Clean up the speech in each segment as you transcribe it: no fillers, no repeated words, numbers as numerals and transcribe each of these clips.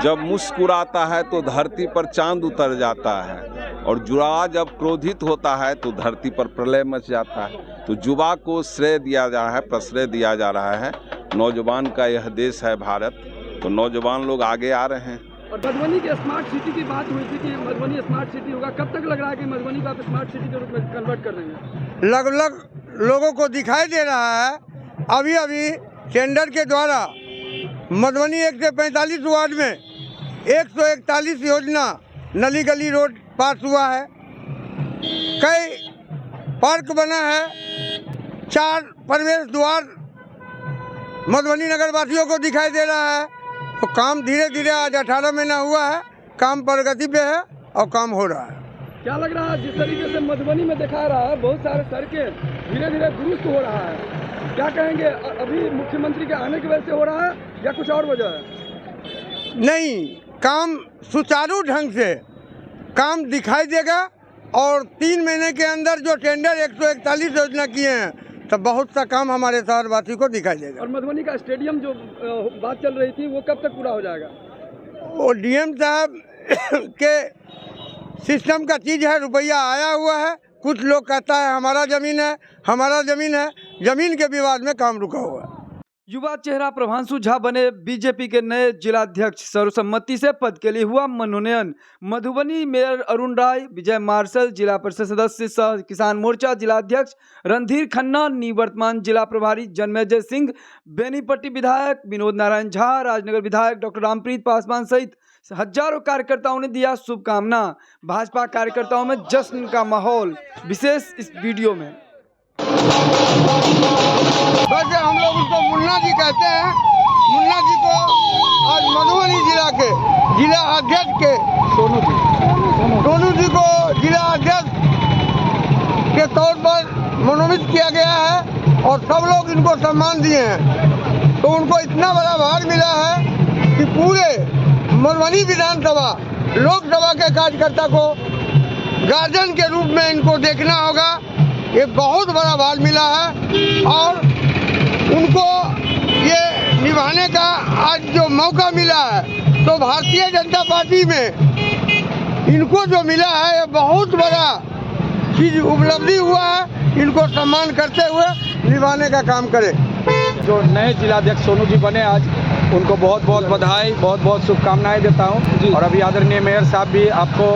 जब मुस्कुराता है तो धरती पर चांद उतर जाता है, और जुड़ा जब क्रोधित होता है तो धरती पर प्रलय मच जाता है। तो युवा को श्रेय दिया जा रहा है, प्रश्रय दिया जा रहा है। नौजवान का यह देश है भारत, तो नौजवान लोग आगे आ रहे हैं। और मधुबनी की स्मार्ट सिटी की बात हुई थी कि मधुबनी स्मार्ट सिटी होगा, कब तक लग रहा है कि मधुबनी को आप स्मार्ट सिटी के रूप में कन्वर्ट कर देंगे? लगभग लोगों को दिखाई दे रहा है। अभी अभी टेंडर के द्वारा मधुबनी 1 से 45 वार्ड में 141 योजना नली गली रोड पास हुआ है। कई पार्क बना है, 4 प्रवेश द्वार मधुबनी नगर वासियों को दिखाई दे रहा है। तो काम धीरे धीरे आज 18 महीना हुआ है, काम प्रगति पे है और काम हो रहा है। क्या लग रहा है जिस तरीके से मधुबनी में दिखा रहा है, बहुत सारे सड़कें धीरे धीरे दुरुस्त हो रहा है, क्या कहेंगे? अभी मुख्यमंत्री के आने की वजह से हो रहा है या कुछ और वजह है? नहीं, काम सुचारू ढंग से काम दिखाई देगा। और 3 महीने के अंदर जो टेंडर 141 योजना किए हैं, तो बहुत सा काम हमारे शहरवासी को दिखाई देगा। और मधुबनी का स्टेडियम जो बात चल रही थी, वो कब तक पूरा हो जाएगा? वो डीएम साहब के सिस्टम का चीज़ है, रुपया आया हुआ है। कुछ लोग कहता है हमारा ज़मीन है, हमारा ज़मीन है, ज़मीन के विवाद में काम रुका हुआ है। युवा चेहरा प्रभांशु झा बने बीजेपी के नए जिलाध्यक्ष। सर्वसम्मति से पद के लिए हुआ मनोनयन। मधुबनी मेयर अरुण राय, विजय मार्शल जिला परिषद सदस्य सह किसान मोर्चा जिलाध्यक्ष, रणधीर खन्ना निवर्तमान जिला प्रभारी, जन्मेजय सिंह, बेनीपट्टी विधायक, विनोद नारायण झा, राजनगर विधायक डॉक्टर रामप्रीत पासवान सहित हजारों कार्यकर्ताओं ने दिया शुभकामना। भाजपा कार्यकर्ताओं में जश्न का माहौल। विशेष इस वीडियो में वैसे हम लोग उनको मुन्ना जी कहते हैं। मुन्ना जी को आज मधुबनी जिला के जिला अध्यक्ष के सोनू जी को जिला अध्यक्ष के तौर पर मनोनीत किया गया है और सब लोग इनको सम्मान दिए हैं। तो उनको इतना बड़ा भाग मिला है कि पूरे मधुबनी विधानसभा लोकसभा के कार्यकर्ता को गार्जियन के रूप में इनको देखना होगा। ये बहुत बड़ा भाग मिला है और उनको ये निभाने का आज जो मौका मिला है, तो भारतीय जनता पार्टी में इनको जो मिला है ये बहुत बड़ा चीज उपलब्धि हुआ है। इनको सम्मान करते हुए निभाने का काम करें। जो नए जिलाध्यक्ष सोनू जी बने आज, उनको बहुत बहुत बधाई, बहुत बहुत शुभकामनाएं देता हूं। और अभी आदरणीय मेयर साहब भी आपको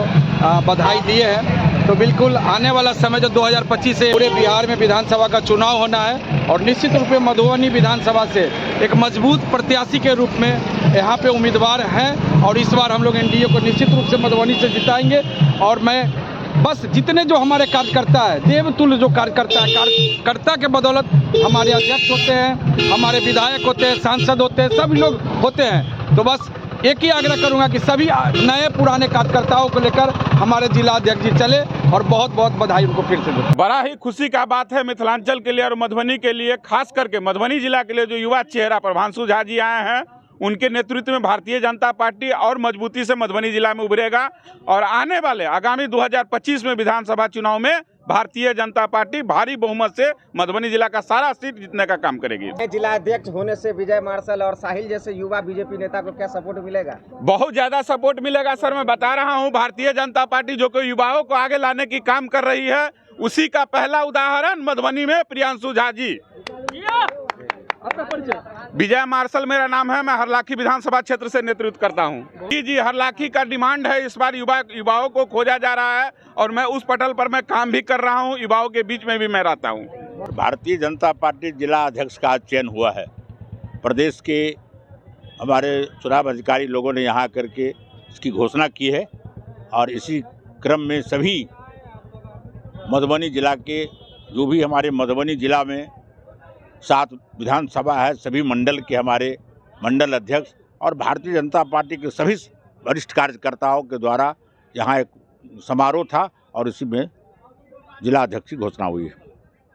बधाई दिए हैं। तो बिल्कुल आने वाला समय जो 2025 से पूरे बिहार में विधानसभा का चुनाव होना है और निश्चित रूप में मधुबनी विधानसभा से एक मजबूत प्रत्याशी के रूप में यहाँ पे उम्मीदवार हैं और इस बार हम लोग एनडीए को निश्चित रूप से मधुबनी से जिताएंगे। और मैं बस जितने जो हमारे कार्यकर्ता है, देवतुल्य जो कार्यकर्ता है, कार्यकर्ता के बदौलत हमारे अध्यक्ष होते हैं, हमारे विधायक होते हैं, सांसद होते हैं, सभी लोग होते हैं। तो बस एक ही आग्रह करूंगा कि सभी नए पुराने कार्यकर्ताओं को लेकर हमारे जिला अध्यक्ष जी चले और बहुत बहुत बधाई उनको फिर से दें। बड़ा ही खुशी का बात है मिथिलांचल के लिए और मधुबनी के लिए, खास करके मधुबनी जिला के लिए जो युवा चेहरा प्रभांशु झा जी आए हैं, उनके नेतृत्व में भारतीय जनता पार्टी और मजबूती से मधुबनी जिला में उभरेगा और आने वाले आगामी 2025 में विधानसभा चुनाव में भारतीय जनता पार्टी भारी बहुमत से मधुबनी जिला का सारा सीट जीतने का काम करेगी। जिला अध्यक्ष होने से विजय मार्शल और साहिल जैसे युवा बीजेपी नेता को क्या सपोर्ट मिलेगा? बहुत ज्यादा सपोर्ट मिलेगा सर। मैं बता रहा हूं, भारतीय जनता पार्टी जो कि युवाओं को आगे लाने की काम कर रही है, उसी का पहला उदाहरण मधुबनी में प्रियांशु झा जी। आपका परिचय? विजय मार्शल मेरा नाम है। मैं हरलाखी विधानसभा क्षेत्र से नेतृत्व करता हूं। जी, हरलाखी का डिमांड है, इस बार युवाओं को खोजा जा रहा है और मैं उस पटल पर मैं काम भी कर रहा हूं। युवाओं के बीच में भी मैं रहता हूं। भारतीय जनता पार्टी जिला अध्यक्ष का चयन हुआ है। प्रदेश के हमारे चुनाव अधिकारी लोगों ने यहाँ करके इसकी घोषणा की है और इसी क्रम में सभी मधुबनी जिला के जो भी हमारे मधुबनी जिला में 7 विधानसभा है, सभी मंडल के हमारे मंडल अध्यक्ष और भारतीय जनता पार्टी के सभी वरिष्ठ कार्यकर्ताओं के द्वारा यहाँ एक समारोह था और इसी में जिला अध्यक्ष की घोषणा हुई है।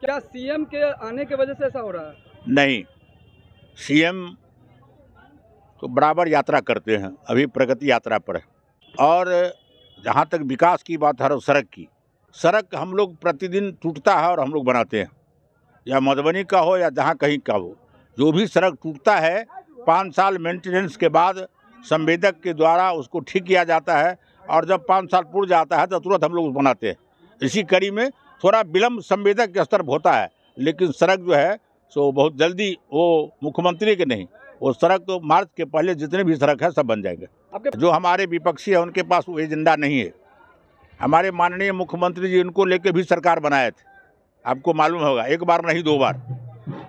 क्या सीएम के आने की वजह से ऐसा हो रहा है? नहीं, सीएम तो बराबर यात्रा करते हैं, अभी प्रगति यात्रा पर है। और जहाँ तक विकास की बात है, सड़क हम लोग प्रतिदिन टूटता है और हम लोग बनाते हैं, या मधुबनी का हो या जहाँ कहीं का हो, जो भी सड़क टूटता है 5 साल मेंटेनेंस के बाद संवेदक के द्वारा उसको ठीक किया जाता है, और जब 5 साल पूर्ण जाता है तो तुरंत हम लोग बनाते हैं। इसी कड़ी में थोड़ा विलम्ब संवेदक के स्तर पर होता है, लेकिन सड़क जो है सो बहुत जल्दी, वो मुख्यमंत्री के नहीं, वो सड़क तो मार्च के पहले जितने भी सड़क है सब बन जाएंगे। जो हमारे विपक्षी है उनके पास वो एजेंडा नहीं है। हमारे माननीय मुख्यमंत्री जी उनको लेकर भी सरकार बनाए थे, आपको मालूम होगा, 1 बार नहीं 2 बार।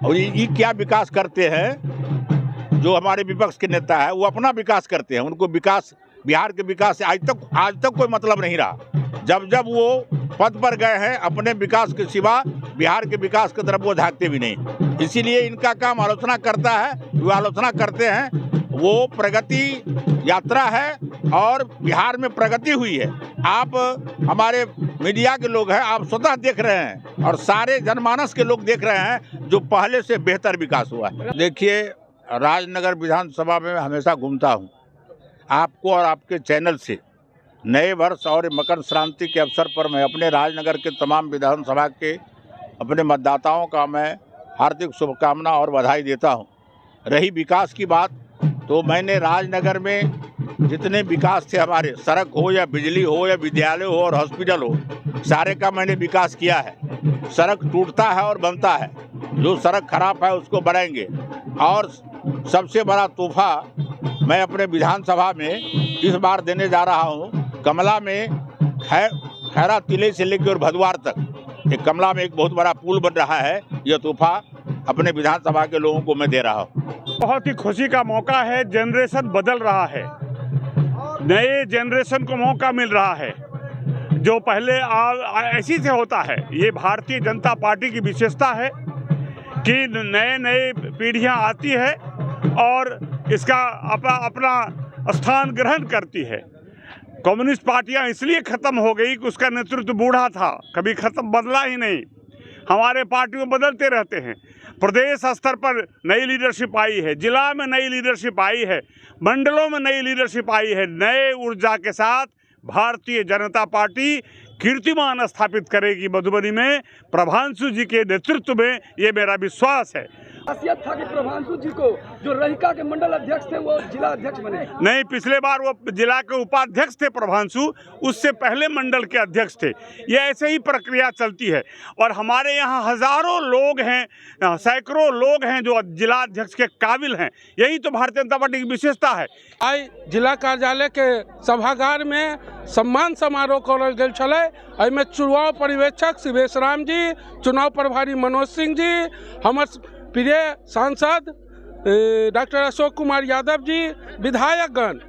और ये क्या विकास करते हैं, जो हमारे विपक्ष के नेता है वो अपना विकास करते हैं, उनको विकास, बिहार के विकास से आज तक कोई मतलब नहीं रहा। जब वो पद पर गए हैं, अपने विकास के सिवा बिहार के विकास की तरफ वो झांकते भी नहीं। इसीलिए इनका काम आलोचना करता है, वो आलोचना करते हैं, वो प्रगति यात्रा है और बिहार में प्रगति हुई है। आप हमारे मीडिया के लोग हैं, आप स्वतः देख रहे हैं और सारे जनमानस के लोग देख रहे हैं जो पहले से बेहतर विकास हुआ है। देखिए, राजनगर विधानसभा में हमेशा घूमता हूँ, आपको और आपके चैनल से नए वर्ष और मकर संक्रांति के अवसर पर मैं अपने राजनगर के तमाम विधानसभा के अपने मतदाताओं का मैं हार्दिक शुभकामना और बधाई देता हूं। रही विकास की बात, तो मैंने राजनगर में जितने विकास थे, हमारे सड़क हो या बिजली हो या विद्यालय हो और हॉस्पिटल हो, सारे का मैंने विकास किया है। सड़क टूटता है और बनता है, जो सड़क खराब है उसको बनाएंगे। और सबसे बड़ा तोहफा मैं अपने विधानसभा में इस बार देने जा रहा हूं। कमला में खैरा तिले से लेकर और भदवार तक एक कमला में एक बहुत बड़ा पुल बन रहा है। यह तोहफा अपने विधानसभा के लोगों को मैं दे रहा हूँ। बहुत ही खुशी का मौका है, जनरेशन बदल रहा है, नए जनरेशन को मौका मिल रहा है। जो पहले ऐसी से होता है, ये भारतीय जनता पार्टी की विशेषता है कि नए पीढ़ियां आती है और इसका अपना स्थान ग्रहण करती है। कम्युनिस्ट पार्टियां इसलिए ख़त्म हो गई कि उसका नेतृत्व बूढ़ा था, कभी बदला ही नहीं। हमारे पार्टियों बदलते रहते हैं। प्रदेश स्तर पर नई लीडरशिप आई है, जिला में नई लीडरशिप आई है, मंडलों में नई लीडरशिप आई है। नए ऊर्जा के साथ भारतीय जनता पार्टी कीर्तिमान स्थापित करेगी मधुबनी में प्रभांशु जी के नेतृत्व में, ये मेरा विश्वास है। खासियत था कि प्रभांशु जी को जो रहिका के मंडल अध्यक्ष थे वो जिला अध्यक्ष बने। नहीं, पिछले बार वो जिला के उपाध्यक्ष थे प्रभांशु, उससे पहले मंडल के अध्यक्ष थे। ये ऐसे ही प्रक्रिया चलती है और हमारे यहाँ हजारों लोग हैं, सैकड़ों लोग हैं जो जिला अध्यक्ष के काबिल हैं। यही तो भारतीय जनता पार्टी की विशेषता है। आज जिला कार्यालय के सभागार में सम्मान समारोह करल गेल छलै। एहिमे चुनाव पर्यवेक्षक शिवेश राम जी, चुनाव प्रभारी मनोज सिंह जी, हमर प्रिय सांसद डॉक्टर अशोक कुमार यादव जी, विधायकगण,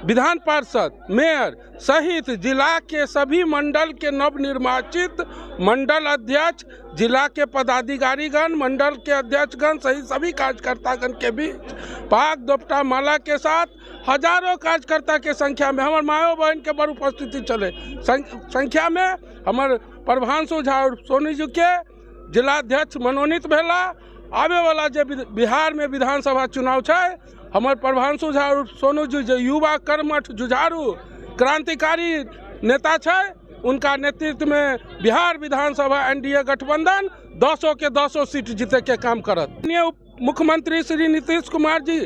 विधान पार्षद, मेयर सहित जिला के सभी मंडल के नवनिर्वाचित मंडल अध्यक्ष, जिला के पदाधिकारीगण, मंडल के अध्यक्षगण सहित सभी कार्यकर्तागण के बीच पाग दोपटा माला के साथ हजारों कार्यकर्ता के संख्या में हमारे माओ बहन के बड़ उपस्थिति चले संख्या में हमारे प्रभांशु झा और सोनू जी के जिलाध्यक्ष मनोनीत भेला। आवे वाला जो बिहार में विधानसभा चुनाव है, हमारे प्रभांशु झा और सोनू जी जो युवा कर्मठ जुझारू क्रांतिकारी नेता है, उनका नेतृत्व में बिहार विधानसभा एनडीए गठबंधन 200 के 200 सीट जीते के काम करत। मुख्यमंत्री श्री नीतीश कुमार जी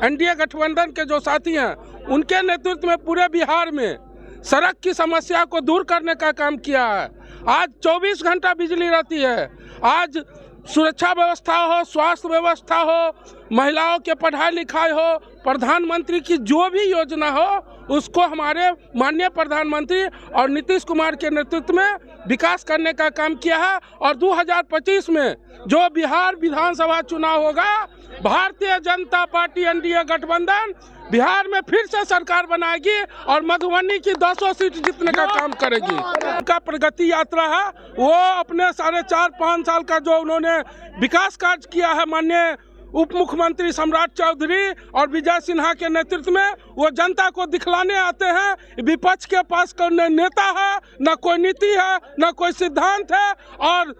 एनडीए गठबंधन के जो साथी हैं, उनके नेतृत्व में पूरे बिहार में सड़क की समस्या को दूर करने का काम किया है। आज 24 घंटा बिजली रहती है। आज सुरक्षा व्यवस्था हो, स्वास्थ्य व्यवस्था हो, महिलाओं के पढ़ाई लिखाई हो, प्रधानमंत्री की जो भी योजना हो उसको हमारे माननीय प्रधानमंत्री और नीतीश कुमार के नेतृत्व में विकास करने का काम किया है। और 2025 में जो बिहार विधानसभा चुनाव होगा, भारतीय जनता पार्टी एनडीए गठबंधन बिहार में फिर से सरकार बनाएगी और मधुबनी की 200 सीट जीतने का काम करेगी। उनका प्रगति यात्रा है, वो अपने 4.5-5 साल का जो उन्होंने विकास कार्य किया है, माननीय उप मुख्यमंत्री सम्राट चौधरी और विजय सिन्हा के नेतृत्व में, वो जनता को दिखलाने आते हैं। विपक्ष के पास कोई नेता है, न कोई नीति है, न कोई सिद्धांत है। और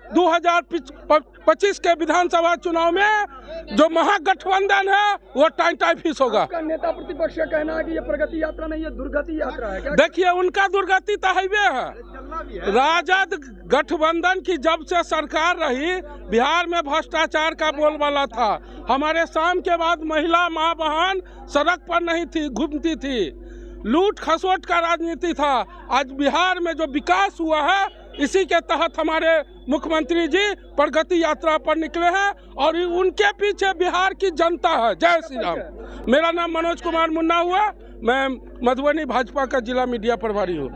25 के विधानसभा चुनाव में जो महागठबंधन है वो टाई फीस होगा। नेता प्रतिपक्ष का कहना है कि ये प्रगति यात्रा नहीं है, दुर्गति यात्रा है। देखिए उनका दुर्गति तो हाईवे है। राजद गठबंधन की जब से सरकार रही, बिहार में भ्रष्टाचार का बोलबाला था। हमारे शाम के बाद महिला माँ बहन सड़क पर नहीं थी, घूमती थी। लूट खसोट का राजनीति था। आज बिहार में जो विकास हुआ है, इसी के तहत हमारे मुख्यमंत्री जी प्रगति यात्रा पर निकले हैं और उनके पीछे बिहार की जनता है। जय श्री राम। मेरा नाम मनोज कुमार मुन्ना हुआ, मैं मधुबनी भाजपा का जिला मीडिया प्रभारी हूँ।